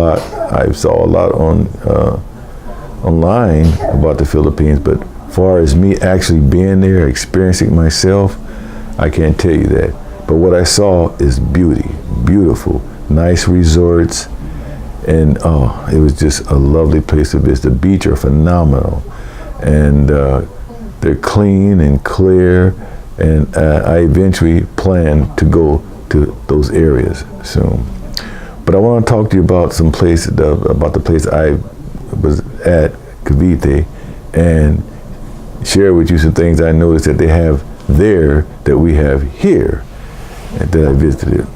I saw a lot on online about the Philippines, but as far as me actually being there, experiencing myself, I can't tell you that. But what I saw is beautiful, nice resorts, and it was just a lovely place to visit. The beach are phenomenal, and they're clean and clear, and I eventually plan to go to those areas soon. But I want to talk to you about some places, about the place I was at, Cavite, and share with you some things I noticed that they have there that we have here, and that I visited,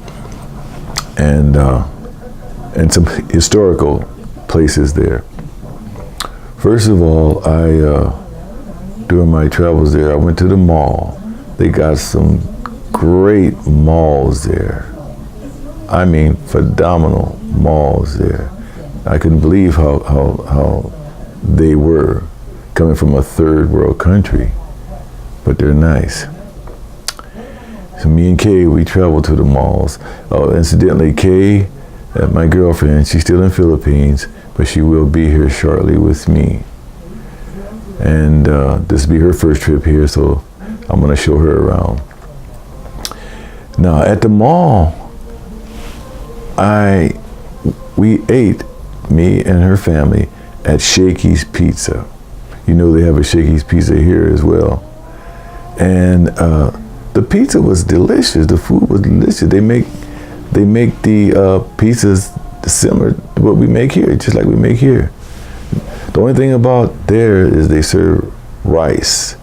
and some historical places there. First of all, during my travels there, I went to the mall. They got some great malls there. I mean, phenomenal malls there. I couldn't believe how they were coming from a third world country, but they're nice. So me and Kaye, we traveled to the malls. Incidentally, Kaye, my girlfriend, she's still in Philippines, but she will be here shortly with me. And this will be her first trip here, so I'm gonna show her around. Now at the mall, we ate, me and her family, at Shakey's Pizza. You know they have a Shakey's Pizza here as well. And the pizza was delicious. The food was delicious. They make the pizzas similar to what we make here, just like we make here. The only thing about there is they serve rice.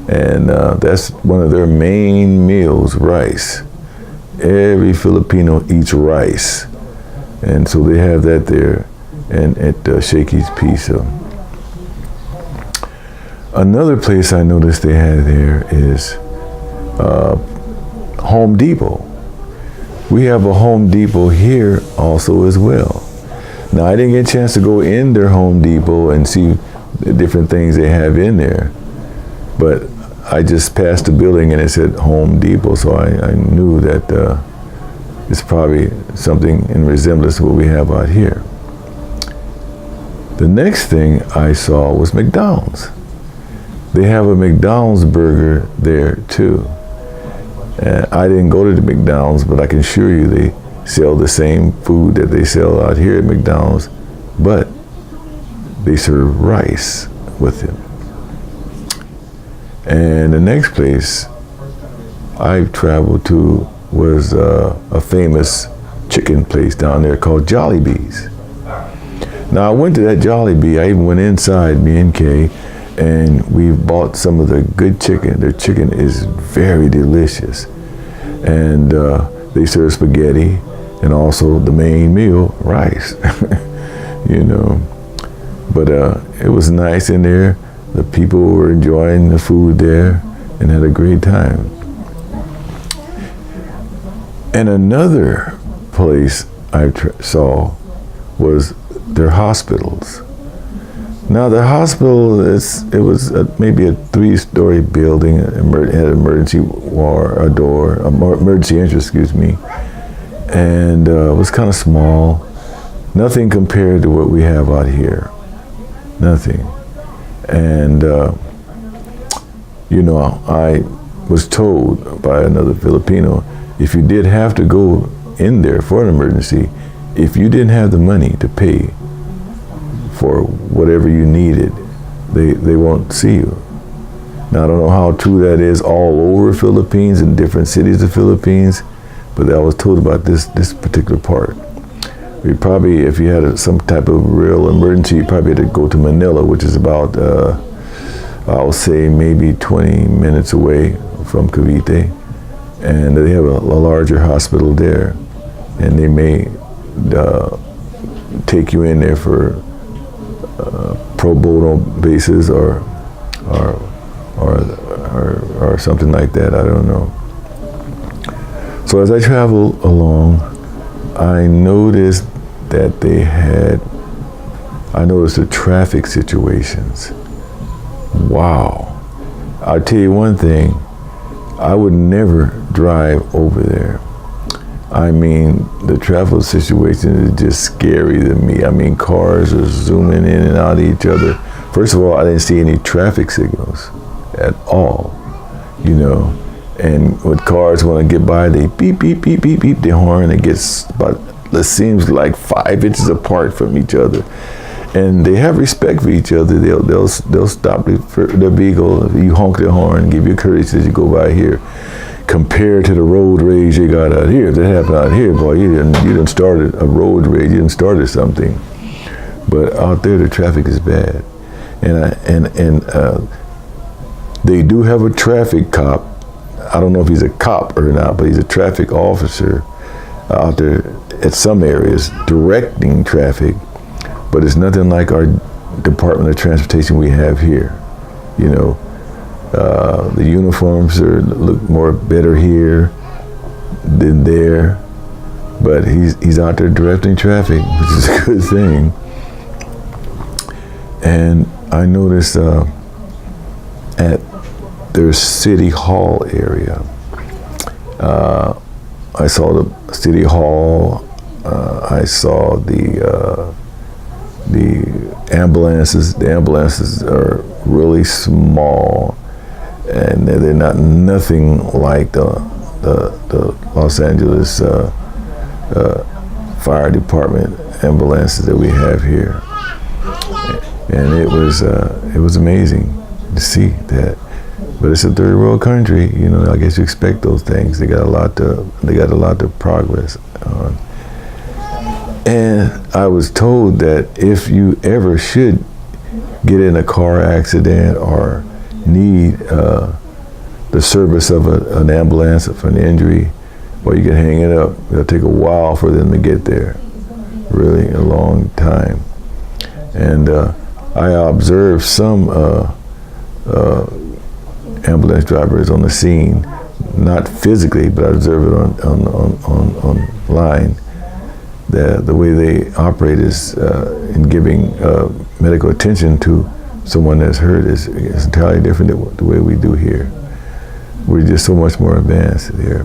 And that's one of their main meals, rice. Every Filipino eats rice. And so they have that there and at Shakey's Pizza. Another place I noticed they had there is Home Depot. We have a Home Depot here also as well. Now I didn't get a chance to go in their Home Depot and see the different things they have in there, but I just passed the building and it said Home Depot, so I knew that it's probably something in resemblance to what we have out here. The next thing I saw was McDonald's. They have a McDonald's burger there too. And I didn't go to the McDonald's, but I can assure you they sell the same food that they sell out here at McDonald's, but they serve rice with it. And the next place I traveled to was a famous chicken place down there called Jollibee's. Now I went to that Jollibee, I even went inside, me and Kaye, and we bought some of the good chicken. Their chicken is very delicious. And they serve spaghetti and also the main meal, rice, you know. But it was nice in there. The people were enjoying the food there and had a great time. And another place I saw was their hospitals. Now the hospital, it was maybe a 3-story building, had an emergency emergency entrance, excuse me, and it was kind of small. Nothing compared to what we have out here, nothing. And you know, I was told by another Filipino, if you did have to go in there for an emergency, if you didn't have the money to pay for whatever you needed, they won't see you. Now I don't know how true that is all over Philippines, in different cities of Philippines, but I was told about this particular part. You probably, if you had some type of real emergency, you probably had to go to Manila, which is about, I'll say maybe 20 minutes away from Cavite, and they have a larger hospital there, and they may take you in there for pro bono basis or something like that. I don't know. So as I traveled along, I noticed that I noticed the traffic situations. Wow. I'll tell you one thing, I would never drive over there. I mean, the traffic situation is just scary to me. I mean, cars are zooming in and out of each other. First of all, I didn't see any traffic signals at all, you know. And when cars want to get by, they beep, beep, beep, beep, beep their horn. It gets about, it seems like 5 inches apart from each other. And they have respect for each other. They'll stop the vehicle. You honk their horn, give you courtesy as you go by here. Compared to the road rage you got out here. If that happened out here, boy, you didn't start a road rage. You didn't start something. But out there, the traffic is bad, and they do have a traffic cop. I don't know if he's a cop or not, but he's a traffic officer out there at some areas directing traffic. But it's nothing like our Department of Transportation we have here, you know. The uniforms look more better here than there, but he's out there directing traffic, which is a good thing. And I noticed at their city hall area, I saw the city hall. I saw the ambulances. The ambulances are really small. And they're nothing like the Los Angeles fire department ambulances that we have here, and it was amazing to see that. But it's a third world country, you know. I guess you expect those things. They got a lot to progress on. And I was told that if you ever should get in a car accident or need the service of an ambulance for an injury, or you can hang it up. It'll take a while for them to get there, really a long time. And I observed some ambulance drivers on the scene, not physically, but I observed it online. The way they operate is in giving medical attention to someone that's hurt is entirely different than the way we do here. We're just so much more advanced there.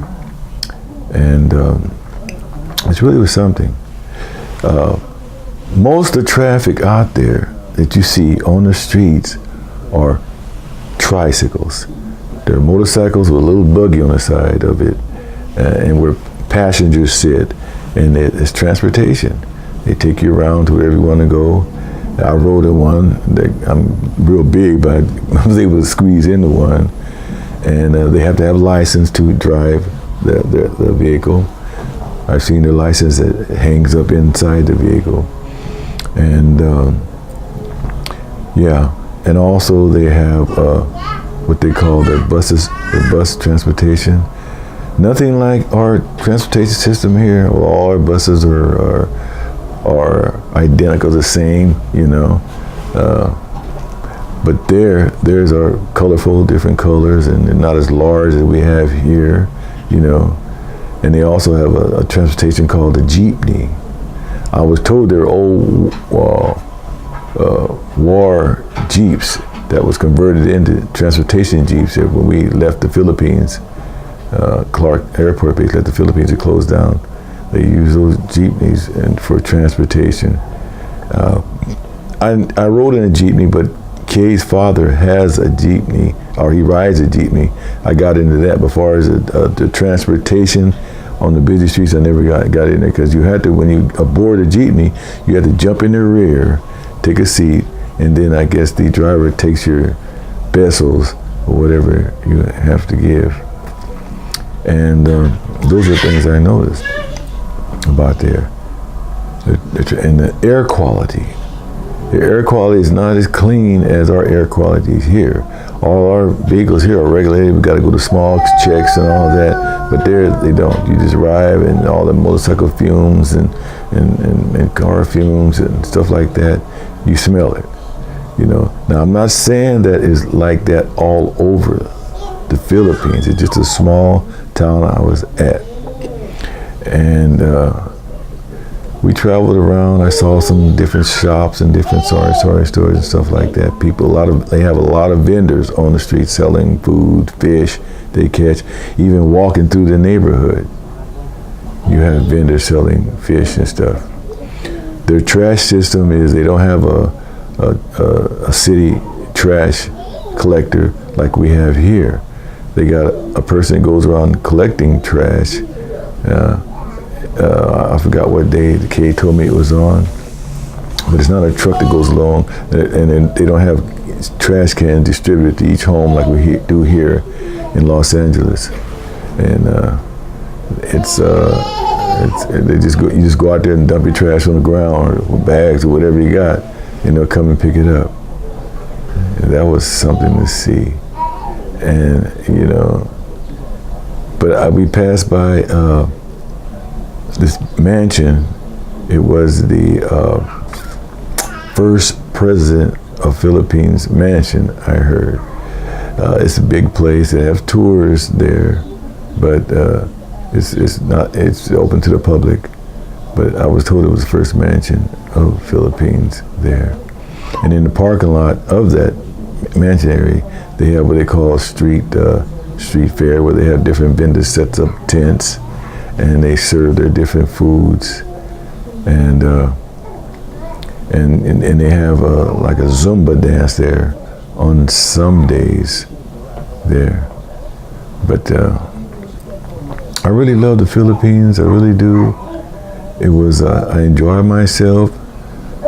And it really was something. Most of the traffic out there that you see on the streets are tricycles. They're motorcycles with a little buggy on the side of it, and where passengers sit, and it's transportation. They take you around to wherever you want to go. I rode in one. I'm real big, but I was able to squeeze into one. And they have to have a license to drive the vehicle. I've seen their license that hangs up inside the vehicle. And yeah, and also they have what they call the bus transportation. Nothing like our transportation system here. Well, all our buses are identical, the same, you know. But theirs are colorful, different colors, and they're not as large as we have here, you know. And they also have a transportation called a jeepney. I was told they're old war jeeps that was converted into transportation jeeps when we left the Philippines. Clark Airport base let the Philippines had closed down. They use those jeepneys for transportation. I rode in a jeepney, but Kaye's father has a jeepney, or he rides a jeepney. I got into that. Before as the transportation on the busy streets, I never got in there, because you had to, when you aboard a jeepney, you had to jump in the rear, take a seat, and then I guess the driver takes your pesos or whatever you have to give. And those are things I noticed about there. And the air quality. The air quality is not as clean as our air quality is here. All our vehicles here are regulated. We got to go to small checks and all that. But there, they don't. You just arrive, and all the motorcycle fumes and car fumes and stuff like that, you smell it. You know. Now, I'm not saying that it's like that all over the Philippines. It's just a small town I was at. And we traveled around. I saw some different shops and different sari stores and stuff like that. They have a lot of vendors on the street selling food, fish they catch, even walking through the neighborhood. you have vendors selling fish and stuff. Their trash system is they don't have a city trash collector like we have here. They got a person that goes around collecting trash. I forgot what day the Kaye told me it was on, but it's not a truck that goes along, and then they don't have trash cans distributed to each home like we do here in Los Angeles. And they just go. You just go out there and dump your trash on the ground or with bags or whatever you got, and they'll come and pick it up. And that was something to see. And but we passed by this mansion. It was the first president of Philippines mansion, I heard. It's a big place. They have tours there, but it's open to the public. But I was told it was the first mansion of Philippines there. And in the parking lot of that mansion area, they have what they call street fair, where they have different vendors sets up tents, and they serve their different foods, and they have like a Zumba dance there on some days there. But I really love the Philippines. I really do. It was I enjoyed myself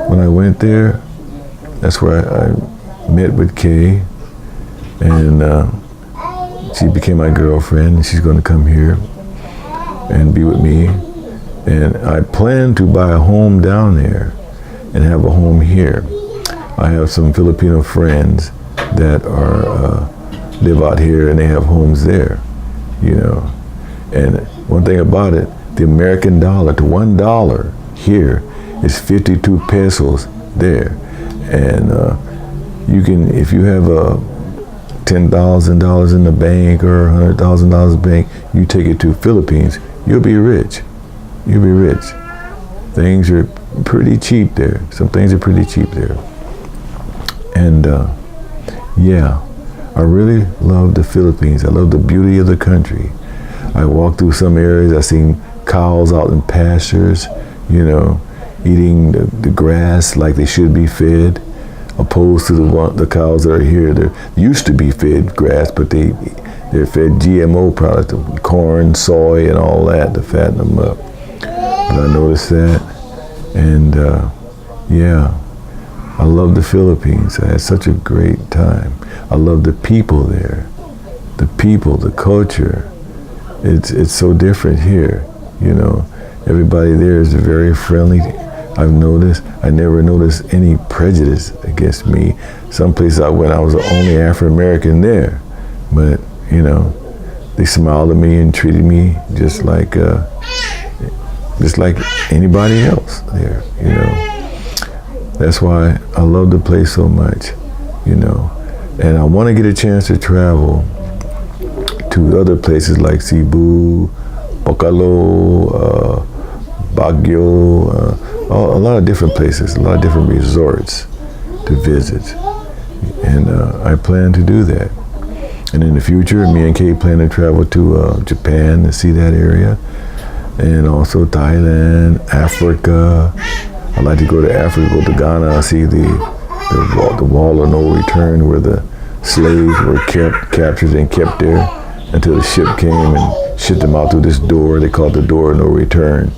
when I went there. That's where I met with Kaye, and she became my girlfriend. She's going to come here and be with me. And I plan to buy a home down there and have a home here. I have some Filipino friends that are live out here, and they have homes there, And one thing about it, the American dollar to $1 here is 52 pesos there. And you can, if you have $10,000 in the bank or $100,000 in the bank, you take it to Philippines, you'll be rich. You'll be rich. Things are pretty cheap there. Some things are pretty cheap there. And yeah, I really love the Philippines. I love the beauty of the country. I walked through some areas, I seen cows out in pastures, eating the grass like they should be fed, opposed to the cows that are here. They used to be fed grass, but they're fed GMO products, corn, soy, and all that to fatten them up. But I noticed that, and yeah, I love the Philippines. I had such a great time. I love the people there, the culture. It's so different here, Everybody there is very friendly. I've noticed. I never noticed any prejudice against me. Some places I went, I was the only African American there, but they smiled at me and treated me just like anybody else there. That's why I love the place so much, And I want to get a chance to travel to other places like Cebu, Bocalo, Baguio, a lot of different places, a lot of different resorts to visit. And I plan to do that. And in the future, me and Kaye plan to travel to Japan to see that area, and also Thailand, Africa. I'd like to go to Africa, go to Ghana, see the wall of no return, where the slaves were captured and kept there until the ship came and shipped them out through this door. They call it the door of no return.